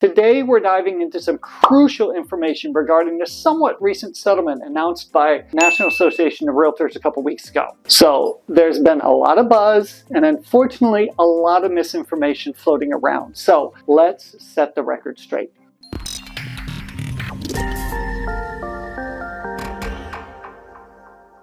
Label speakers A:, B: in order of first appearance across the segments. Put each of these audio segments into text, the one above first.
A: Today we're diving into some crucial information regarding the somewhat recent settlement announced by National Association of Realtors a couple weeks ago. So there's been a lot of buzz and unfortunately a lot of misinformation floating around. So let's set the record straight.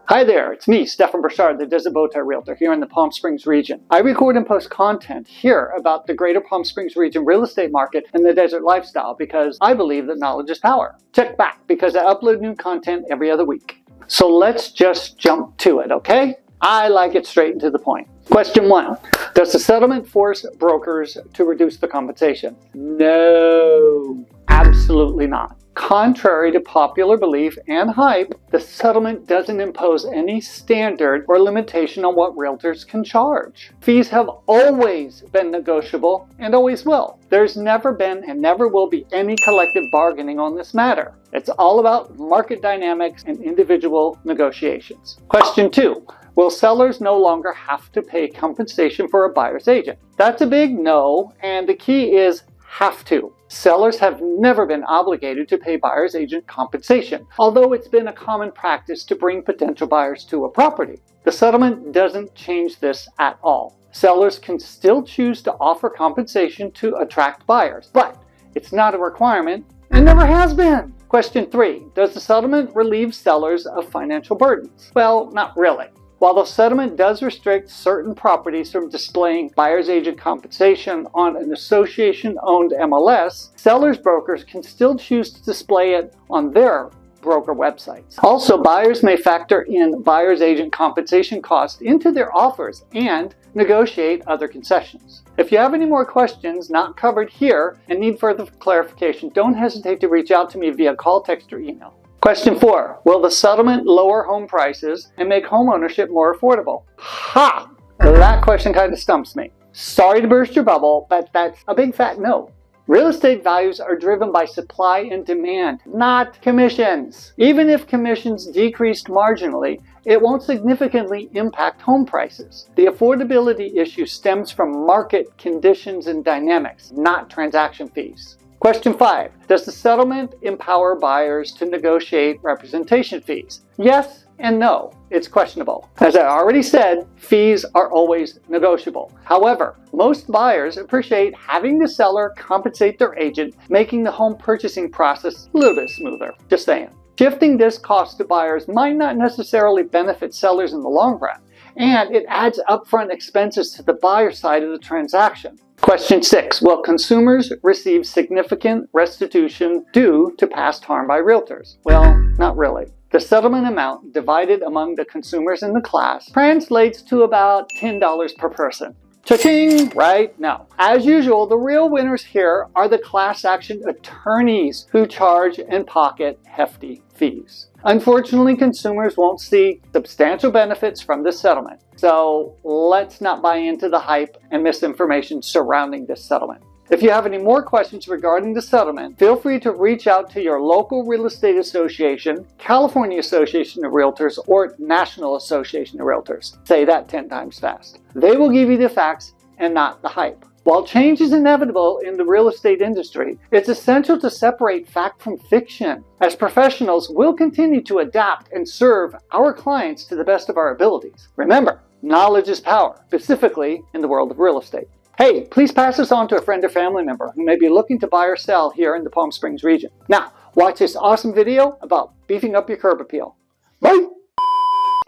A: Hi there, it's me, Stefan Burchard, the Desert Bowtie Realtor here in the Palm Springs region. I record and post content here about the greater Palm Springs region real estate market and the desert lifestyle because I believe that knowledge is power. Check back because I upload new content every other week. So let's just jump to it, okay? I like it straight and to the point. Question 1. Does the settlement force brokers to reduce the compensation? No, absolutely not. Contrary to popular belief and hype, the settlement doesn't impose any standard or limitation on what realtors can charge. Fees have always been negotiable and always will. There's never been and never will be any collective bargaining on this matter. It's all about market dynamics and individual negotiations. Question 2. Will sellers no longer have to pay compensation for a buyer's agent? That's a big no, and the key is have to. Sellers have never been obligated to pay buyer's agent compensation, although it's been a common practice to bring potential buyers to a property. The settlement doesn't change this at all. Sellers can still choose to offer compensation to attract buyers, but it's not a requirement and never has been. Question 3. Does the settlement relieve sellers of financial burdens? Well, not really. While the settlement does restrict certain properties from displaying buyer's agent compensation on an association-owned MLS, sellers' brokers can still choose to display it on their broker websites. Also, buyers may factor in buyer's agent compensation costs into their offers and negotiate other concessions. If you have any more questions not covered here and need further clarification, don't hesitate to reach out to me via call, text, or email. Question 4. Will the settlement lower home prices and make home ownership more affordable? Ha! That question kind of stumps me. Sorry to burst your bubble, but that's a big fat no. Real estate values are driven by supply and demand, not commissions. Even if commissions decreased marginally, it won't significantly impact home prices. The affordability issue stems from market conditions and dynamics, not transaction fees. Question 5. Does the settlement empower buyers to negotiate representation fees? Yes and no. It's questionable. As I already said, fees are always negotiable. However, most buyers appreciate having the seller compensate their agent, making the home purchasing process a little bit smoother. Just saying. Shifting this cost to buyers might not necessarily benefit sellers in the long run, and it adds upfront expenses to the buyer side of the transaction. Question 6. Will consumers receive significant restitution due to past harm by realtors? Well, not really. The settlement amount divided among the consumers in the class translates to about $10 per person. Cha-ching, right? No. As usual, the real winners here are the class action attorneys who charge and pocket hefty fees. Unfortunately, consumers won't see substantial benefits from this settlement. So let's not buy into the hype and misinformation surrounding this settlement. If you have any more questions regarding the settlement, feel free to reach out to your local real estate association, California Association of Realtors, or National Association of Realtors. Say that 10 times fast. They will give you the facts and not the hype. While change is inevitable in the real estate industry, it's essential to separate fact from fiction. As professionals, we'll continue to adapt and serve our clients to the best of our abilities. Remember, knowledge is power, specifically in the world of real estate. Hey, please pass this on to a friend or family member who may be looking to buy or sell here in the Palm Springs region. Now, watch this awesome video about beefing up your curb appeal. Bye!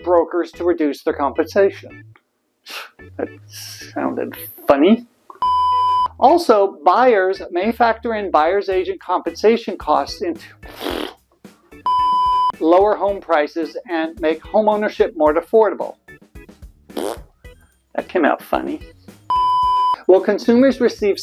A: Brokers to reduce their compensation. That sounded funny. Also, buyers may factor in buyer's agent compensation costs into lower home prices and make home ownership more affordable. That came out funny. Will consumers receive